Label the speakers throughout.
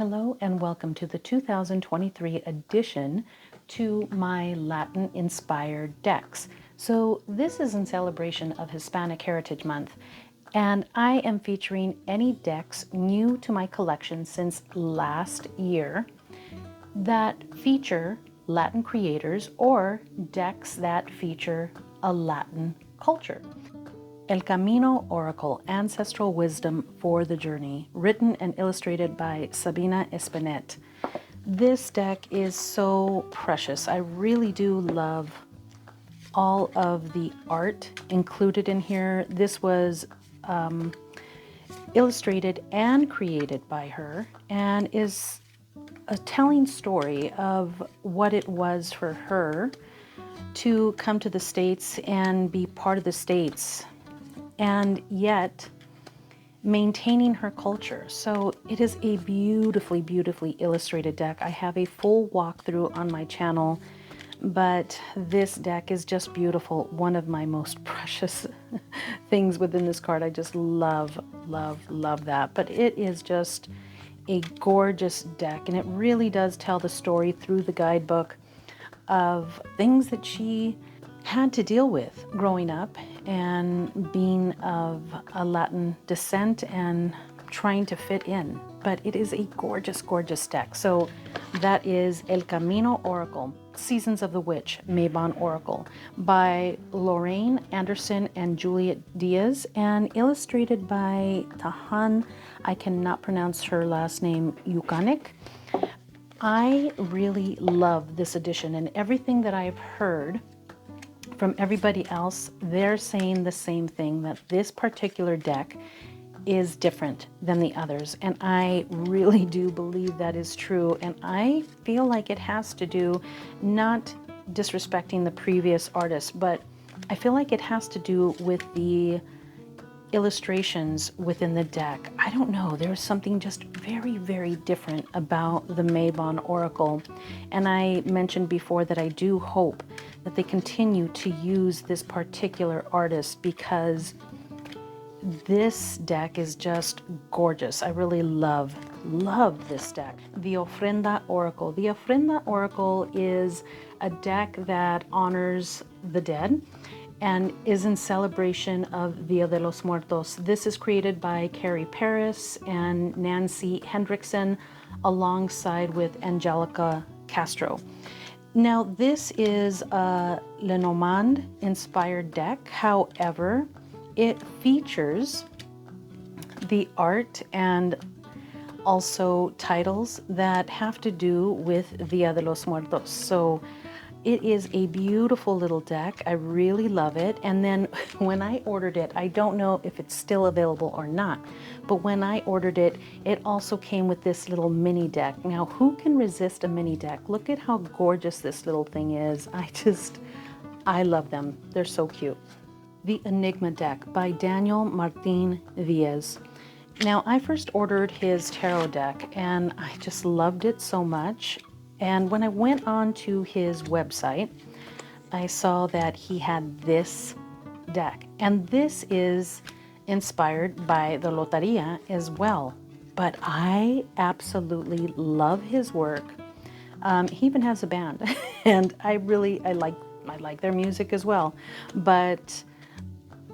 Speaker 1: Hello and welcome to the 2023 addition to my Latin-inspired decks. So this is in celebration of Hispanic Heritage Month, and I am featuring any decks new to my collection since last year that feature Latin creators or decks that feature a Latin culture. El Camino Oracle, Ancestral Wisdom for the Journey, written and illustrated by Sabina Espinet. This deck is so precious. I really do love all of the art included in here. This was illustrated and created by her and is a telling story of what it was for her to come to the States and be part of the States, and yet maintaining her culture. So it is a beautifully, beautifully illustrated deck. I have a full walkthrough on my channel, but this deck is just beautiful. One of my most precious things within this card. I just love, love, love that. But it is just a gorgeous deck, and it really does tell the story through the guidebook of things that she had to deal with growing up and being of a Latin descent and trying to fit in. But it is a gorgeous, gorgeous deck. So that is El Camino Oracle, Seasons of the Witch, Mabon Oracle, by Lorraine Anderson and Juliet Diaz, and illustrated by Tahan, I cannot pronounce her last name, Yukanik. I really love this edition, and everything that I've heard from everybody else, they're saying the same thing, that this particular deck is different than the others. And I really do believe that is true. And I feel like it has to do, not disrespecting the previous artists, but I feel like it has to do with the illustrations within the deck. I don't know, there's something just very, very different about the Mabon Oracle. And I mentioned before that I do hope that they continue to use this particular artist, because this deck is just gorgeous. I really love this deck. The Ofrenda Oracle. The Ofrenda Oracle is a deck that honors the dead and is in celebration of Dia de los Muertos. This is created by Carrie Paris and Nancy Hendrickson alongside with Angelica Castro. Now, this is a Lenormand inspired deck. However, it features the art and also titles that have to do with Dia de los Muertos. So it is a beautiful little deck. I really love it. And then when I ordered it, I don't know if it's still available or not, but when I ordered it, it also came with this little mini deck. Now, who can resist a mini deck? Look at how gorgeous this little thing is. I love them. They're so cute. The Enigma deck by Daniel Martin Diaz. Now, I first ordered his tarot deck and I just loved it so much. And when I went on to his website, I saw that he had this deck. And this is inspired by the Loteria as well. But I absolutely love his work. He even has a band, and I like their music as well. But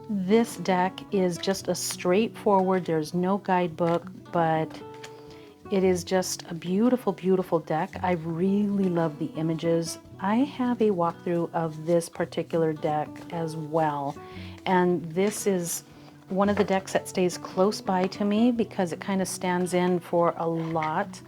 Speaker 1: this deck is just a straightforward, there's no guidebook, but it is just a beautiful, beautiful deck. I really love the images. I have a walkthrough of this particular deck as well. And this is one of the decks that stays close by to me because it kind of stands in for a lot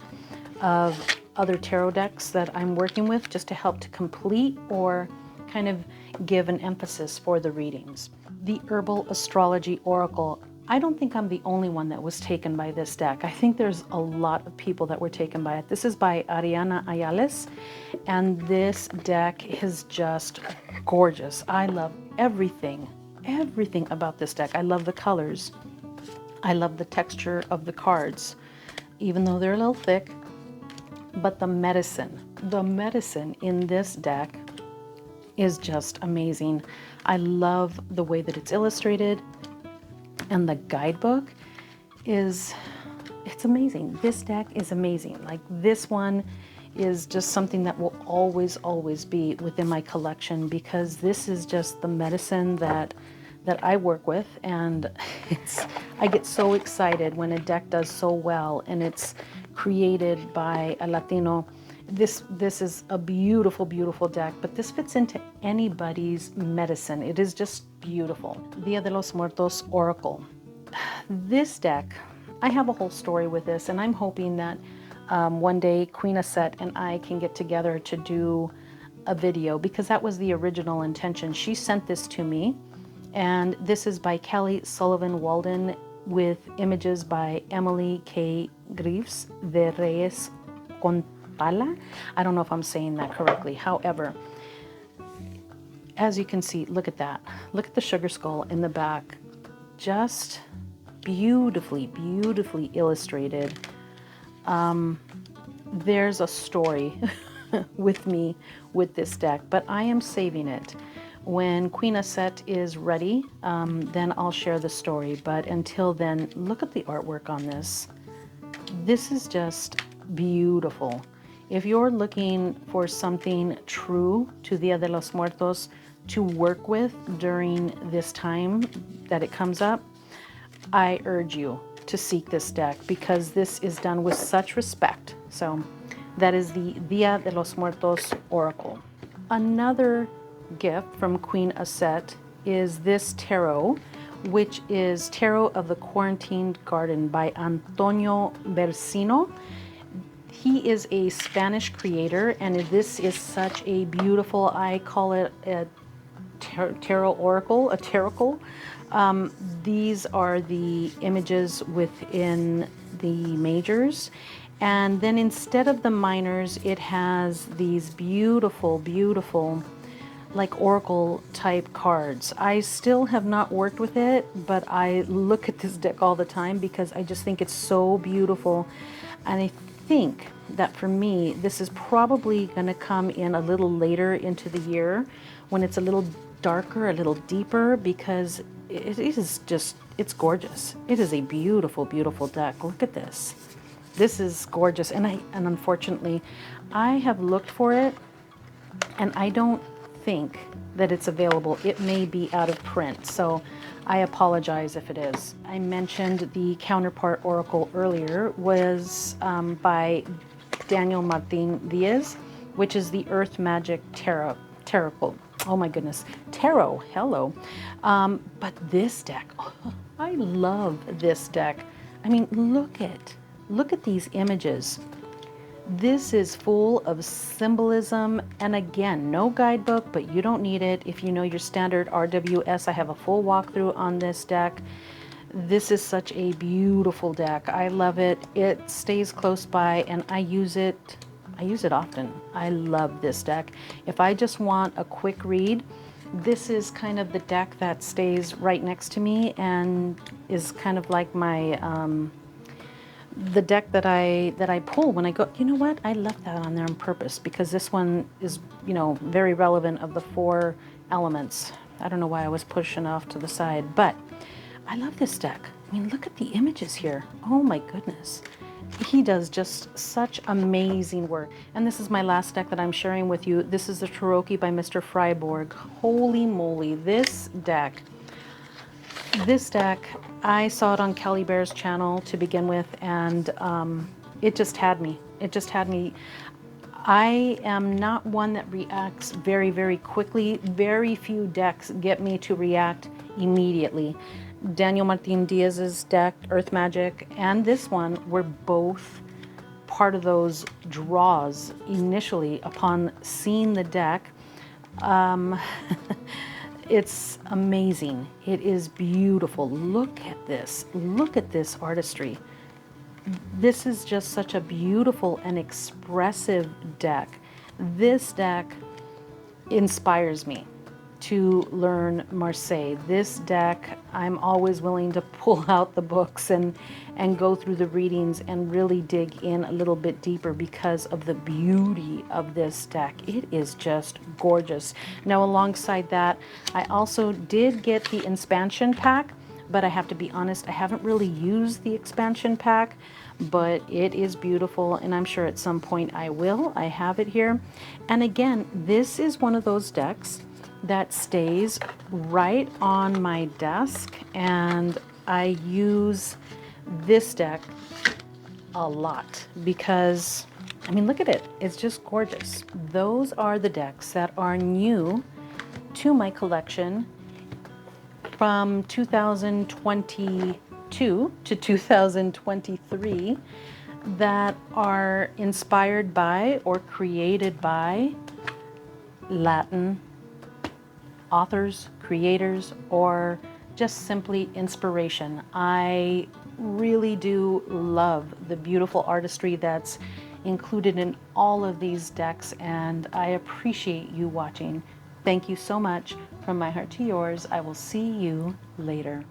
Speaker 1: of other tarot decks that I'm working with, just to help to complete or kind of give an emphasis for the readings. The Herbal Astrology Oracle. I don't think I'm the only one that was taken by this deck. I think there's a lot of people that were taken by it. This is by Ariana Ayales, and this deck is just gorgeous. I love everything about this deck. I love the colors. I love the texture of the cards, even though they're a little thick. But the medicine in this deck is just amazing. I love the way that it's illustrated. And the guidebook it's it's amazing. This deck is amazing. Like, this one is just something that will always, always be within my collection, because this is just the medicine that I work with, and I get so excited when a deck does so well and it's created by a Latino. This is a beautiful, beautiful deck, but this fits into anybody's medicine. It is just beautiful. Dia de los Muertos Oracle. This deck, I have a whole story with this, and I'm hoping that one day Queen Aset and I can get together to do a video, because that was the original intention. She sent this to me, and this is by Kelly Sullivan Walden with images by Emily K. Greaves de Reyes Contala. I don't know if I'm saying that correctly. However, as you can see, look at that. Look at the sugar skull in the back. Just beautifully, beautifully illustrated. There's a story with me with this deck, but I am saving it. When Queen Aset is ready, then I'll share the story. But until then, look at the artwork on this. This is just beautiful. If you're looking for something true to Dia de los Muertos to work with during this time that it comes up, I urge you to seek this deck, because this is done with such respect. So that is the Dia de los Muertos Oracle. Another gift from Queen Aset is this tarot, which is Tarot of the Quarantined Garden by Antonio Bersino. He is a Spanish creator, and this is such a beautiful, I call it a tarot oracle, a tarot. These are the images within the majors, and then instead of the minors, it has these beautiful, beautiful, like oracle type cards. I still have not worked with it, but I look at this deck all the time because I just think it's so beautiful. And I think that for me, this is probably going to come in a little later into the year, when it's a little darker, a little deeper, because it is just, it's gorgeous. It is a beautiful, beautiful deck. Look at this. This is gorgeous. And unfortunately, I have looked for it, and I don't think that it's available. It may be out of print, so I apologize if it is. I mentioned the Counterpart Oracle earlier was by Daniel Martin Diaz, which is the Earth Magic Tarot. Oh my goodness, tarot, hello. But this deck, I love this deck. I mean, look at these images. This is full of symbolism, and again, no guidebook, but you don't need it. If you know your standard RWS, I have a full walkthrough on this deck. This is such a beautiful deck. I love it. It stays close by, and I use it often. I love this deck. If I just want a quick read, this is kind of the deck that stays right next to me and is kind of like my the deck that I pull when I go. You know what? I left that on there on purpose, because this one is, you know, very relevant of the 4 elements. I don't know why I was pushing off to the side, but I love this deck. I mean, look at the images here. Oh my goodness. He does just such amazing work. And this is my last deck that I'm sharing with you. This is the Cherokee by Mr. Freiborg. Holy moly, this deck, I saw it on Kelly Bear's channel to begin with, and it just had me. It just had me. I am not one that reacts very, very quickly. Very few decks get me to react immediately. Daniel Martin Diaz's deck, Earth Magic, and this one were both part of those draws initially upon seeing the deck. It's amazing. It is beautiful. Look at this. Look at this artistry. This is just such a beautiful and expressive deck. This deck inspires me to learn Marseille. This deck, I'm always willing to pull out the books and go through the readings and really dig in a little bit deeper because of the beauty of this deck. It is just gorgeous. Now, alongside that, I also did get the expansion pack but I have to be honest, I haven't really used the expansion pack, but it is beautiful, and I'm sure at some point I will. I have it here. And again, this is one of those decks that stays right on my desk, and I use this deck a lot because, I mean, look at it. It's just gorgeous. Those are the decks that are new to my collection from 2022 to 2023 that are inspired by or created by Latin authors, creators, or just simply inspiration. I really do love the beautiful artistry that's included in all of these decks, and I appreciate you watching. Thank you so much. From my heart to yours, I will see you later.